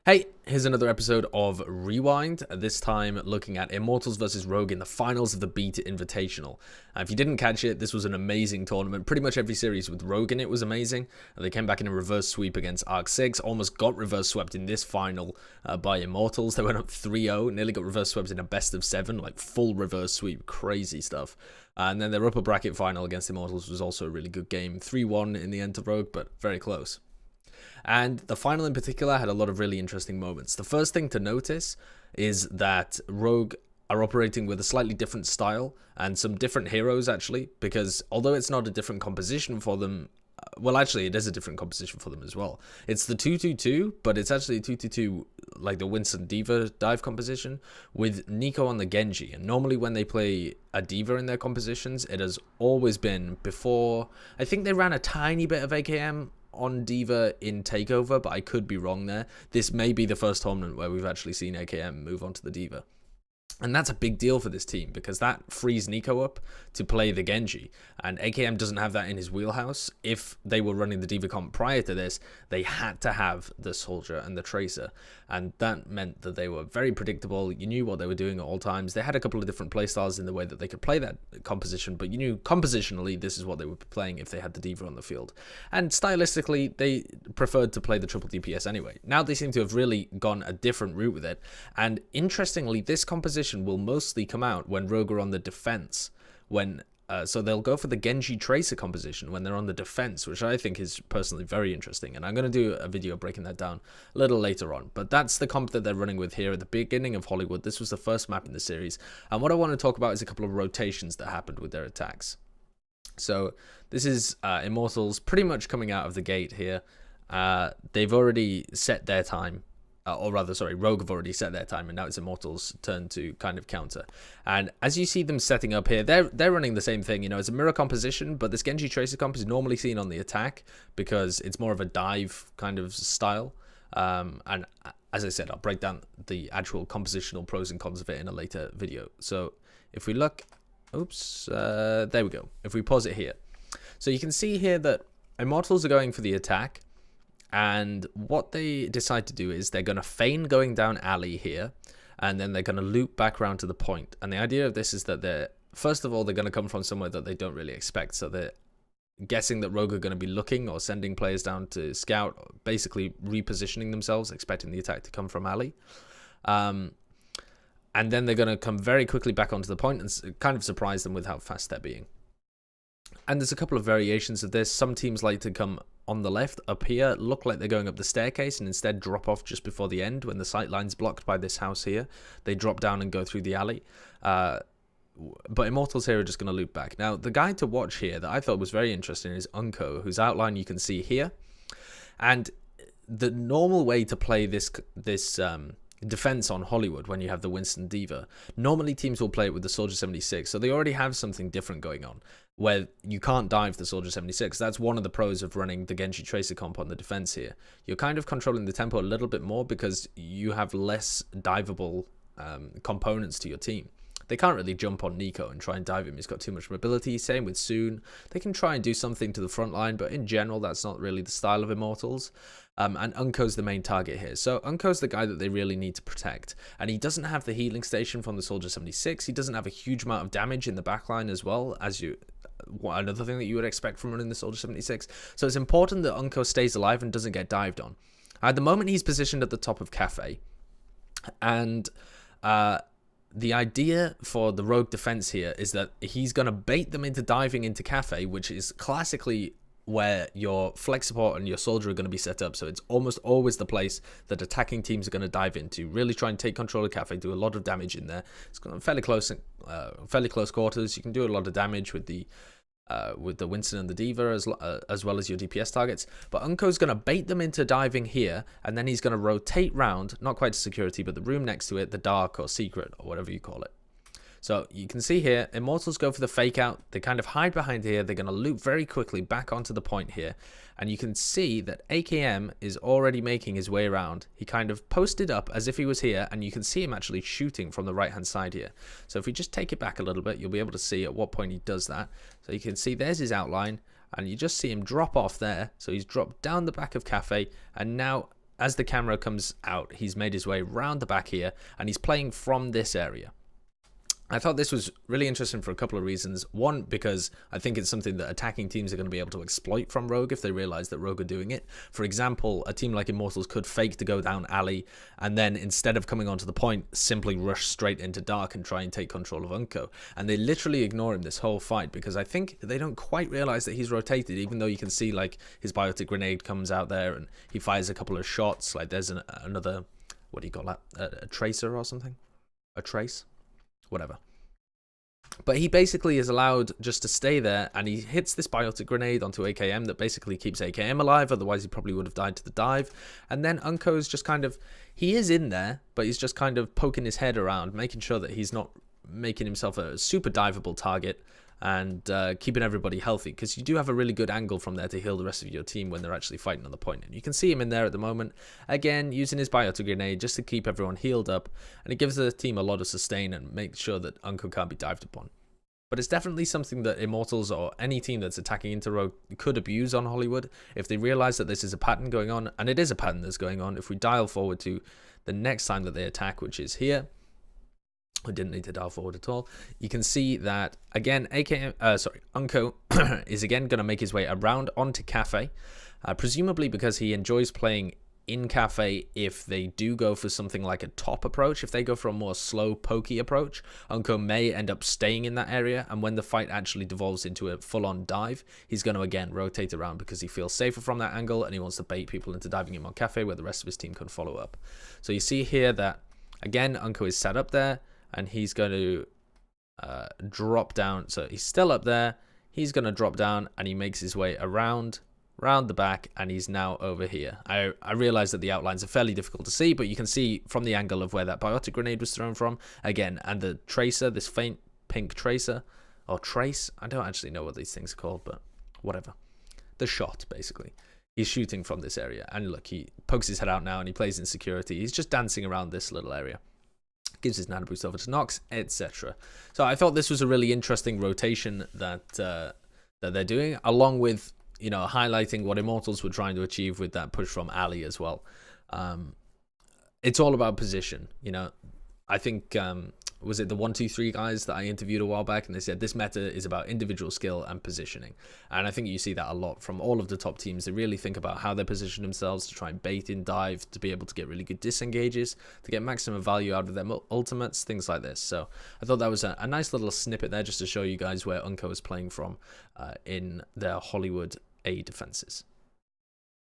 Hey, here's another episode of Rewind, this time looking at Immortals versus Rogue in the finals of the Beat Invitational. If you didn't catch it, this was an amazing tournament. Pretty much every series with Rogue in it was amazing. They came back in a reverse sweep against Arc 6, almost got reverse swept in this final by Immortals. They went up 3-0, nearly got reverse swept in a best of 7, like full reverse sweep, crazy stuff. And then their upper bracket final against Immortals was also a really good game. 3-1 in the end to Rogue, but very close. And the final in particular had a lot of really interesting moments. The first thing to notice is that Rogue are operating with a slightly different style and some different heroes, actually, because although it's not a different composition for them, well, actually, it is a different composition for them as well. It's the 2-2-2, but it's actually a 2-2-2 like the Winston D.Va dive composition with NiKo on the Genji. And normally when they play a D.Va in their compositions, it has always been before. I think they ran a tiny bit of AKM on D.Va in Takeover, but I could be wrong there. This may be the first tournament where we've actually seen AKM move on to the D.Va. And that's a big deal for this team because that frees NiKo up to play the Genji. And AKM doesn't have that in his wheelhouse. If they were running the D.Va comp prior to this, they had to have the Soldier and the Tracer. And that meant that they were very predictable. You knew what they were doing at all times. They had a couple of different playstyles in the way that they could play that composition, but you knew compositionally this is what they would be playing if they had the D.Va on the field. And stylistically, they preferred to play the triple DPS anyway. Now they seem to have really gone a different route with it. And interestingly, this composition will mostly come out when Rogue are on the defense. So they'll go for the Genji Tracer composition when they're on the defense, which I think is personally very interesting. And I'm going to do a video breaking that down a little later on. But that's the comp that they're running with here at the beginning of Hollywood. This was the first map in the series. And what I want to talk about is a couple of rotations that happened with their attacks. So this is Immortals pretty much coming out of the gate here. They've already set their time. Or rather, sorry, Rogue have already set their time, and now it's Immortals' turn to kind of counter. And as you see them setting up here, they're running the same thing. You know, it's a mirror composition, but this Genji Tracer comp is normally seen on the attack because it's more of a dive kind of style. And as I said, I'll break down the actual compositional pros and cons of it in a later video. So if we look, there we go. If we pause it here, so you can see here that Immortals are going for the attack. And what they decide to do is they're going to feign going down alley here, and then they're going to loop back around to the point. And the idea of this is that first of all, they're going to come from somewhere that they don't really expect. So they're guessing that Rogue are going to be looking or sending players down to scout, basically repositioning themselves, expecting the attack to come from alley. And then they're going to come very quickly back onto the point and kind of surprise them with how fast they're being. And there's a couple of variations of this. Some teams like to come on the left up here, look like they're going up the staircase, and instead drop off just before the end when the sight line's blocked by this house here. They drop down and go through the alley. But Immortals here are just going to loop back. Now, the guy to watch here that I thought was very interesting is uNKOE, whose outline you can see here. And the normal way to play this defense on Hollywood when you have the Winston D.Va, normally teams will play it with the Soldier 76, so they already have something different going on where you can't dive the Soldier 76. That's one of the pros of running the Genji Tracer comp on the defense here. You're kind of controlling the tempo a little bit more because you have less diveable components to your team. They can't really jump on NiKo and try and dive him. He's got too much mobility. Same with Soon. They can try and do something to the front line, but in general, that's not really the style of Immortals. And uNKOE's the main target here. So uNKOE's the guy that they really need to protect. And he doesn't have the healing station from the Soldier 76. He doesn't have a huge amount of damage in the backline as well, as another thing that you would expect from running the Soldier 76. So it's important that uNKOE stays alive and doesn't get dived on. At the moment, he's positioned at the top of Cafe. And the idea for the Rogue defense here is that he's going to bait them into diving into Cafe, which is classically where your flex support and your soldier are going to be set up. So it's almost always the place that attacking teams are going to dive into, really try and take control of Cafe, do a lot of damage in there. It's fairly close quarters. You can do a lot of damage with the Winston and the D.Va as well as your DPS targets. But uNKOE's going to bait them into diving here, and then he's going to rotate round, not quite to security, but the room next to it, the dark or secret or whatever you call it. So you can see here, Immortals go for the fake out. They kind of hide behind here. They're going to loop very quickly back onto the point here. And you can see that AKM is already making his way around. He kind of posted up as if he was here, and you can see him actually shooting from the right-hand side here. So if we just take it back a little bit, you'll be able to see at what point he does that. So you can see there's his outline, and you just see him drop off there. So he's dropped down the back of Cafe, and now as the camera comes out, he's made his way round the back here, and he's playing from this area. I thought this was really interesting for a couple of reasons. One, because I think it's something that attacking teams are going to be able to exploit from Rogue if they realize that Rogue are doing it. For example, a team like Immortals could fake to go down alley, and then instead of coming onto the point, simply rush straight into dark and try and take control of uNKOE. And they literally ignore him this whole fight, because I think they don't quite realize that he's rotated, even though you can see like his biotic grenade comes out there and he fires a couple of shots. Like there's another, what do you call that? A tracer or something? A trace? Whatever. But he basically is allowed just to stay there, and he hits this biotic grenade onto AKM that basically keeps AKM alive, otherwise he probably would have died to the dive. And then uNKOE is just kind of, he is in there, but he's just kind of poking his head around, making sure that he's not making himself a super diveable target, and keeping everybody healthy, because you do have a really good angle from there to heal the rest of your team when they're actually fighting on the point. And you can see him in there at the moment, again using his biotic grenade just to keep everyone healed up, and it gives the team a lot of sustain and makes sure that uNKOE can't be dived upon. But it's definitely something that Immortals or any team that's attacking into Rogue could abuse on Hollywood if they realize that this is a pattern going on, and it is a pattern that's going on. If we dial forward to the next time that they attack, which is here, I didn't need to dial forward at all. You can see that again, uNKOE is again going to make his way around onto Cafe, presumably because he enjoys playing in Cafe. If they do go for something like a top approach, if they go for a more slow, pokey approach, uNKOE may end up staying in that area, and when the fight actually devolves into a full-on dive, he's going to again rotate around because he feels safer from that angle, and he wants to bait people into diving him on Cafe where the rest of his team can follow up. So you see here that again, uNKOE is set up there, and he's going to drop down. So he's still up there. He's going to drop down, and he makes his way around the back, and he's now over here. I realize that the outlines are fairly difficult to see, but you can see from the angle of where that biotic grenade was thrown from. Again, and the tracer, this faint pink tracer, or trace, I don't actually know what these things are called, but whatever. The shot, basically. He's shooting from this area, and look, he pokes his head out now, and he plays in security. He's just dancing around this little area. Gives his nano boost over to Nox, etc. So I thought this was a really interesting rotation that that they're doing, along with, you know, highlighting what Immortals were trying to achieve with that push from Ali as well. It's all about position, you know. I think, was it the 1-2-3 guys that I interviewed a while back, and they said this meta is about individual skill and positioning. And I think you see that a lot from all of the top teams. They really think about how they position themselves to try and bait in dive, to be able to get really good disengages, to get maximum value out of their ultimates, things like this. So I thought that was a nice little snippet there just to show you guys where uNKOE is playing from in their Hollywood A defenses.